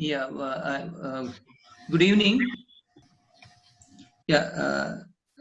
Yeah, good evening. Yeah,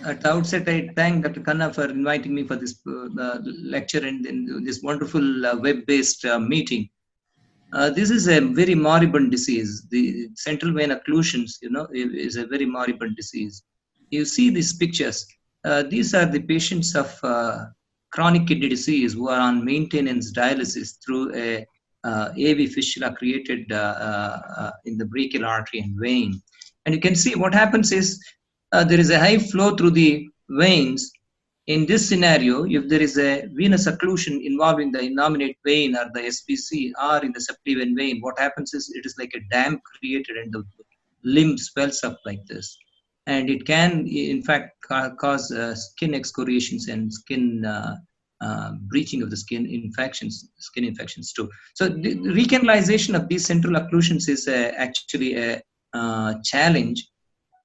at the outset, I thank Dr. Khanna for inviting me for this lecture and this wonderful web-based meeting. This is a very moribund disease. The central vein occlusions, is a very moribund disease. You see these pictures. These are the patients of chronic kidney disease who are on maintenance dialysis through a AV fistula created in the brachial artery and vein. And you can see what happens is there is a high flow through the veins. In this scenario, if there is a venous occlusion involving the innominate vein or the SPC or in the subclavian vein, what happens is it is like a dam created and the limb swells up like this. And it can, in fact, cause skin excoriations and skin breaching of the skin infections too. So the recanalization of these central occlusions is actually a challenge.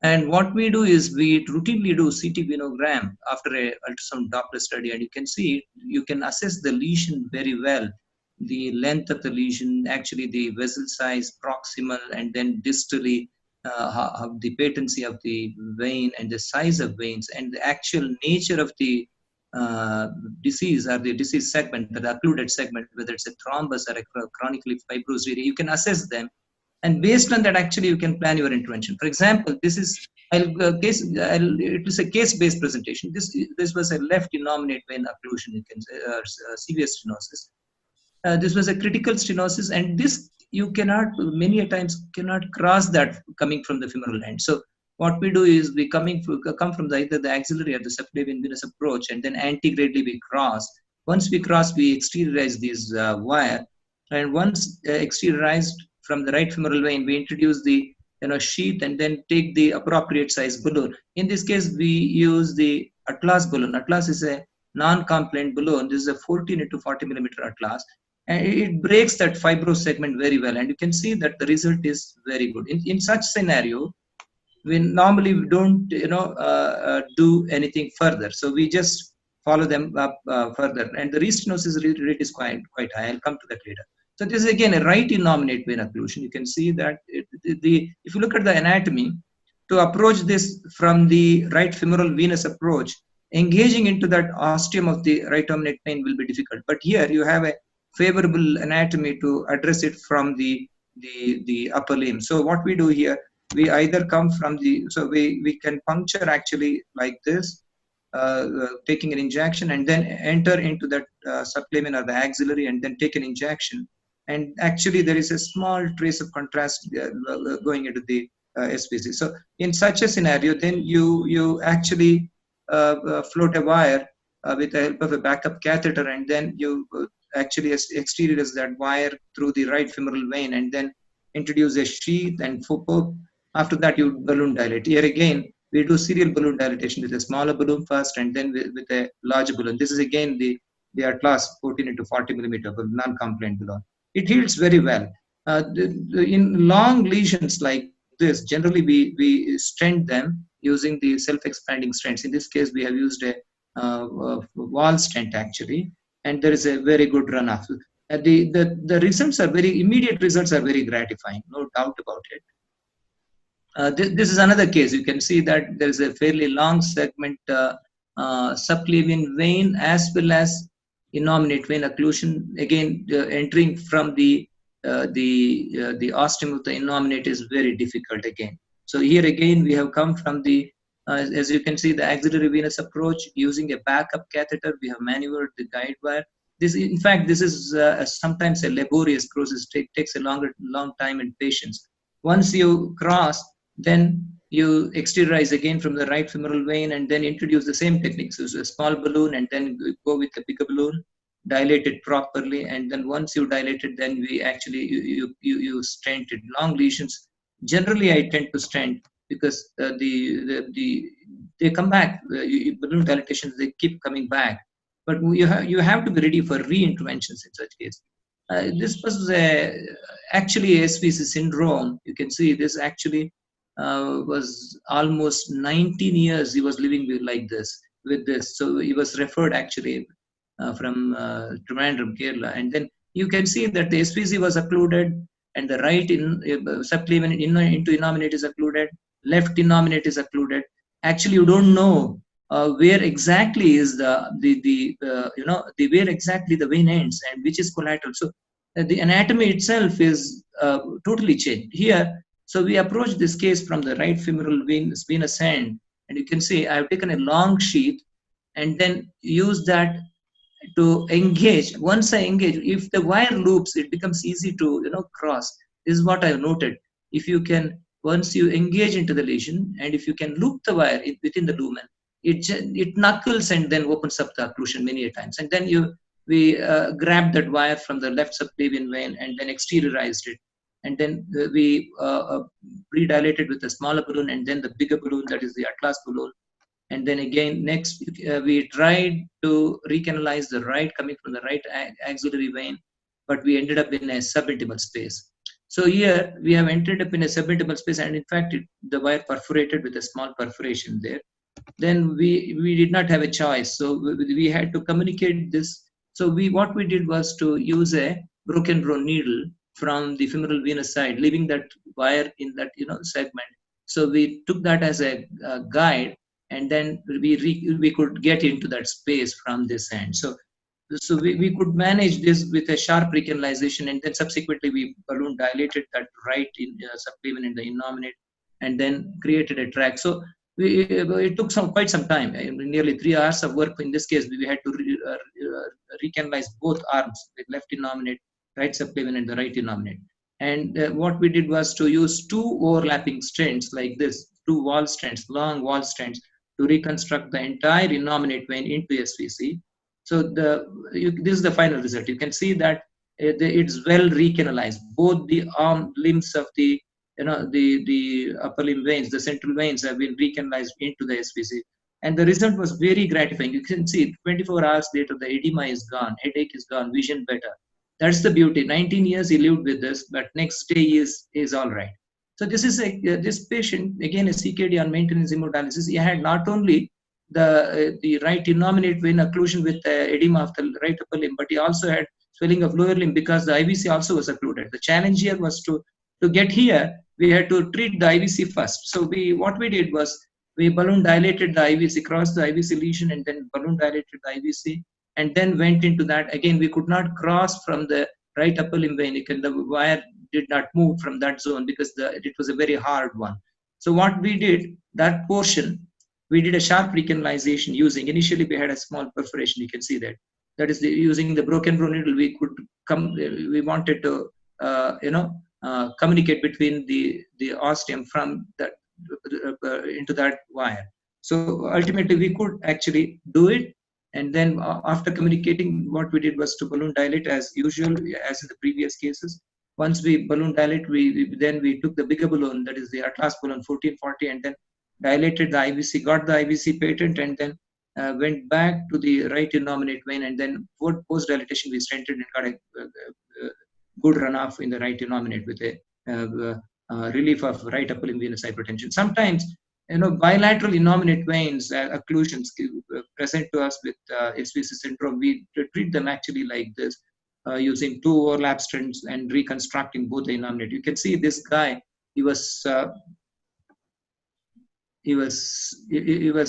And what we do is we routinely do CT venogram after a ultrasound Doppler study, and you can see, you can assess the lesion very well. The length of the lesion, actually the vessel size, proximal, and then distally, the patency of the vein and the size of veins, and the actual nature of the disease or the disease segment, the occluded segment, whether it's a thrombus or a chronically fibrosed area, you can assess them, and based on that actually you can plan your intervention. For example, this is it is a case-based presentation. This was a left innominate vein occlusion, you can say, severe stenosis. This was a critical stenosis, and this you cannot, many a times cannot cross that coming from the femoral end. So what we do is we come from either the axillary or the subclavian venous approach, and then antegradly we cross. Once we cross, we exteriorize this wire, and once exteriorized from the right femoral vein, we introduce the sheath and then take the appropriate size balloon. In this case, we use the Atlas balloon. Atlas is a non-compliant balloon. This is a 14 into 40 millimeter Atlas, and it breaks that fibrous segment very well. And you can see that the result is very good. In such scenario, we normally don't do anything further. So we just follow them up further, and the restenosis rate is quite high. I'll come to that later. So this is again a right innominate vein occlusion. You can see that if you look at the anatomy, to approach this from the right femoral venous approach, engaging into that ostium of the right innominate vein will be difficult. But here you have a favorable anatomy to address it from the upper limb. So what we do here, we either come from we can puncture actually like this, taking an injection, and then enter into that subclavian or the axillary and then take an injection. And actually there is a small trace of contrast going into the SPC. So in such a scenario, then you actually float a wire with the help of a backup catheter, and then you actually exteriorize that wire through the right femoral vein, and then introduce a sheath and poke. After that, you balloon dilate. Here again, we do serial balloon dilatation with a smaller balloon first, and then with a larger balloon. This is again the Atlas 14 into 40 millimeter non-compliant balloon. It heals very well. In long lesions like this, generally we stent them using the self-expanding stents. In this case, we have used a wall stent actually, and there is a very good runoff. The results are immediate results are very gratifying, no doubt about it. This is another case. You can see that there is a fairly long segment subclavian vein as well as innominate vein occlusion. Again, entering from the ostium of the innominate is very difficult again. So here again, we have come from the, as you can see, the axillary venous approach using a backup catheter. We have maneuvered the guide wire. In fact, this is sometimes a laborious process. Takes a long time and patience. Once you cross, then you exteriorize again from the right femoral vein, and then introduce the same techniques. So a small balloon, and then go with a bigger balloon, dilate it properly, and then once you dilate it, then we actually you stent it. Long lesions, generally I tend to stent because they come back. Balloon dilatations, they keep coming back, but you have to be ready for re-interventions in such case. This was actually SVC syndrome. You can see this actually was almost 19 years he was living with this. So he was referred actually from Trivandrum, Kerala. And then you can see that the SVC was occluded, and the right subclavian into innominate is occluded, left innominate is occluded. Actually, you don't know where exactly is the where exactly the vein ends and which is collateral. So the anatomy itself is totally changed here. So we approach this case from the right femoral venous end, and you can see I've taken a long sheet and then use that to engage. Once I engage, if the wire loops, it becomes easy to cross. This is what I've noted. If you can, once you engage into the lesion, and if you can loop the wire within the lumen, it knuckles and then opens up the occlusion many a times. And then we grabbed that wire from the left subclavian vein and then exteriorized it. And then we pre-dilated with a smaller balloon and then the bigger balloon, that is the Atlas balloon. And then again, next, we tried to recanalize the right coming from the right axillary vein, but we ended up in a subintimal space. So here we have entered up in a subintimal space, and in fact, the wire perforated with a small perforation there. Then we did not have a choice, so we had to communicate this. So what we did was to use a broken bone needle from the femoral venous side, leaving that wire in that segment. So we took that as a guide, and then we could get into that space from this end. So we could manage this with a sharp recanalization, and then subsequently we balloon dilated that right in subclavian in the innominate, and then created a track. So it took quite some time, nearly 3 hours of work. In this case, we had to recanalize both arms, with left innominate, right subclavian, and the right innominate. And what we did was to use 2 overlapping stents like this, 2 wall stents, long wall stents, to reconstruct the entire innominate vein into SVC. So this is the final result. You can see that it's well recanalized. Both the arm limbs of the the upper limb veins, the central veins, have been recanalized into the SVC. And the result was very gratifying. You can see 24 hours later, the edema is gone, headache is gone, vision better. That's the beauty. 19 years he lived with this, but next day is all right. So this is this patient, again, a CKD on maintenance hemodialysis. He had not only the right innominate vein occlusion with edema of the right upper limb, but he also had swelling of lower limb because the IVC also was occluded. The challenge here was to get here, we had to treat the IVC first. So what we did was we balloon dilated the IVC, crossed the IVC lesion, and then balloon dilated the IVC, and then went into that. Again, we could not cross from the right upper limb vein. The wire did not move from that zone because it was a very hard one. So what we did, that portion, we did a sharp recanalization using, initially we had a small perforation, you can see that. That is using the broken bone needle, we wanted to, communicate between the ostium from that into that wire. So ultimately we could actually do it. And then after communicating, what we did was to balloon dilate as usual, as in the previous cases. Once we balloon dilate, we took the bigger balloon, that is the Atlas balloon 1440, and then dilated the IVC, got the IVC patent, and then went back to the right innominate vein, and then post dilatation we stented and got a good runoff in the right innominate with a relief of right upper limb venous hypertension. Sometimes bilateral innominate veins occlusions present to us with SVC syndrome. We treat them actually like this, using 2 overlap stents and reconstructing both the innominate. You can see this guy, he was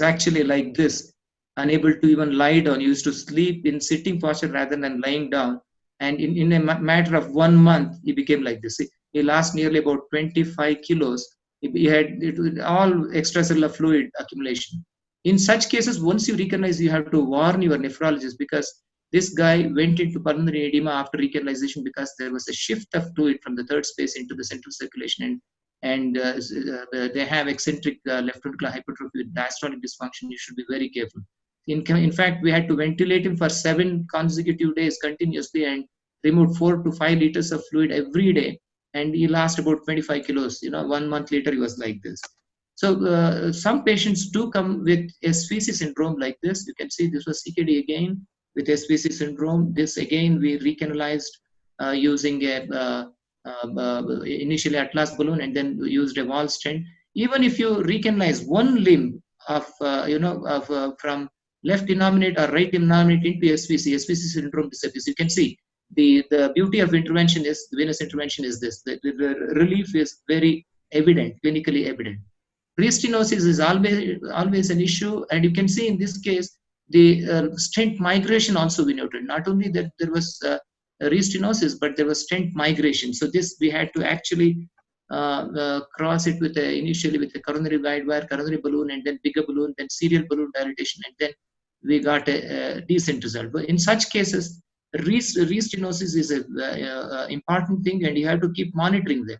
actually like this, unable to even lie down. He used to sleep in sitting posture rather than lying down. And in a matter of 1 month, he became like this. He lost nearly about 25 kilos. He had all extracellular fluid accumulation. In such cases, once you recognize, you have to warn your nephrologist, because this guy went into pulmonary edema after recanalization because there was a shift of fluid from the third space into the central circulation, and they have eccentric left ventricular hypertrophy with diastolic dysfunction. You should be very careful. In fact, we had to ventilate him for 7 consecutive days continuously and removed 4 to 5 liters of fluid every day. And he lost about 25 kilos. 1 month later, he was like this. So some patients do come with SVC syndrome like this. You can see this was CKD again with SVC syndrome. This again, we recanalized using initially Atlas balloon and then used a wall stent. Even if you recanalize one limb of, from left innominate or right innominate into SVC syndrome disappears. You can see the beauty of intervention is, venous intervention is this, the relief is very evident, clinically evident. Restenosis is always an issue, and you can see in this case the stent migration also we noted. Not only that there was restenosis, but there was stent migration. So this we had to actually cross it with initially with a coronary guide wire, coronary balloon, and then bigger balloon, then serial balloon dilatation, and then we got a decent result. But in such cases, restenosis is a important thing, and you have to keep monitoring them.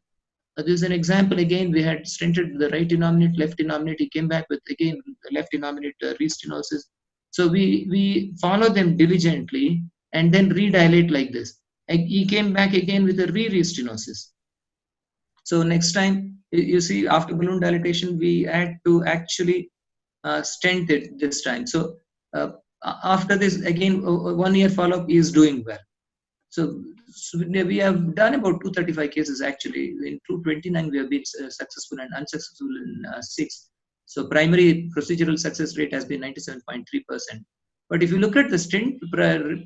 There's an example again. We had stented the right innominate, left innominate. He came back with again left innominate restenosis. So we follow them diligently and then redilate like this. And he came back again with a re-restenosis. So next time, you see, after balloon dilatation, we had to actually stent it this time. So after this, again, 1 year follow-up is doing well. So we have done about 235 cases actually. In 229, we have been successful and unsuccessful in 6. So primary procedural success rate has been 97.3%. But if you look at the stent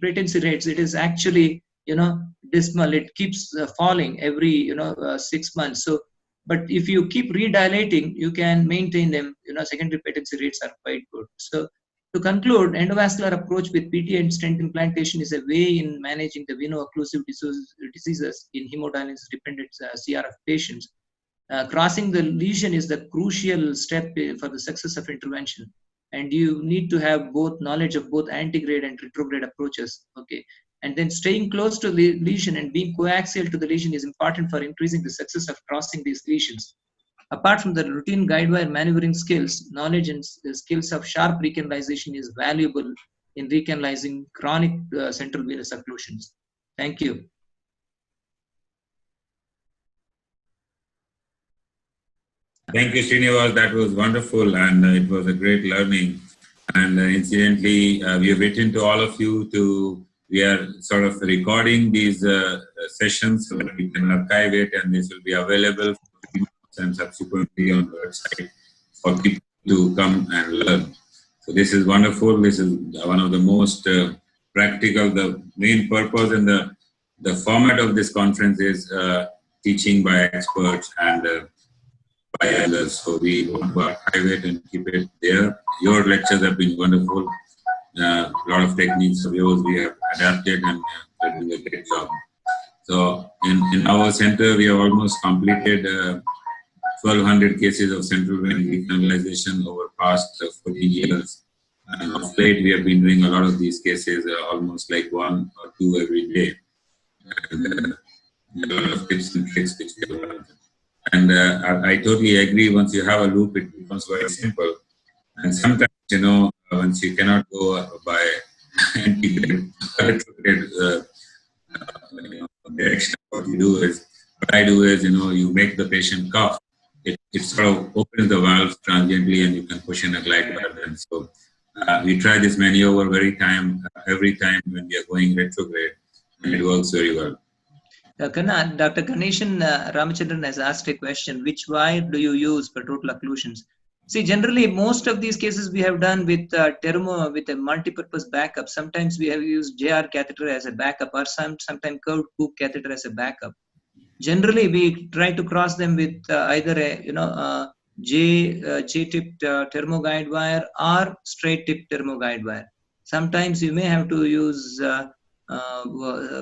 patency rates, it is actually, dismal. It keeps falling every, 6 months. So, but if you keep redilating, you can maintain them. Secondary patency rates are quite good. So to conclude, endovascular approach with PT and stent implantation is a way in managing the veno-occlusive diseases in hemodialysis-dependent CRF patients. Crossing the lesion is the crucial step for the success of intervention, and you need to have both knowledge of both antegrade and retrograde approaches. Okay, and then staying close to the lesion and being coaxial to the lesion is important for increasing the success of crossing these lesions. Apart from the routine guidewire maneuvering skills, knowledge and skills of sharp recanalization is valuable in recanalizing chronic central venous occlusions. Thank you. Thank you, Srinivas. That was wonderful, and it was a great learning. And incidentally, we have written to all of you we are sort of recording these sessions so that we can archive it, and this will be available and subsequently on the website for people to come and learn. So this is wonderful. This is one of the most practical. The main purpose and the format of this conference is teaching by experts and by others. So we want to archive it and keep it there. Your lectures have been wonderful. A lot of techniques of yours we have adapted, and you're doing a great job. So in our center, we have almost completed 1,200 cases of central vein recanalization over past 14 years. And of late, we have been doing a lot of these cases, almost like 1 or 2 every day. And a lot of tips and tricks which we have learned. And I totally agree. Once you have a loop, it becomes very simple. And sometimes, once you cannot go by anti-retrograde direction, what I do is, you make the patient cough. It sort of opens the valve transiently, and you can push in a glide valve. And so we try this maneuver every time when we are going retrograde, and it works very well. Dr. Ganeshan Ramachandran has asked a question: which wire do you use for total occlusions? See, generally, most of these cases we have done with with a multi-purpose backup. Sometimes we have used JR catheter as a backup, or sometimes curved hook catheter as a backup. Generally, we try to cross them with either a J-tipped thermoguide wire or straight-tipped thermoguide wire. Sometimes you may have to use.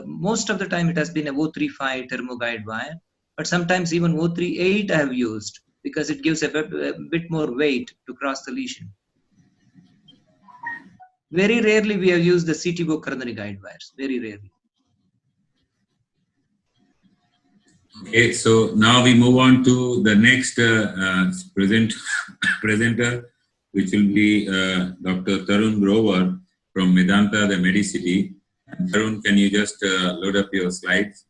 Most of the time, it has been a 035 thermoguide wire, but sometimes even 038 I have used, because it gives a bit more weight to cross the lesion. Very rarely we have used the CTO coronary guide wires, very rarely. Okay, so now we move on to the next presenter, which will be Dr. Tarun Grover from Medanta, the Medicity. And Tarun, can you just load up your slides?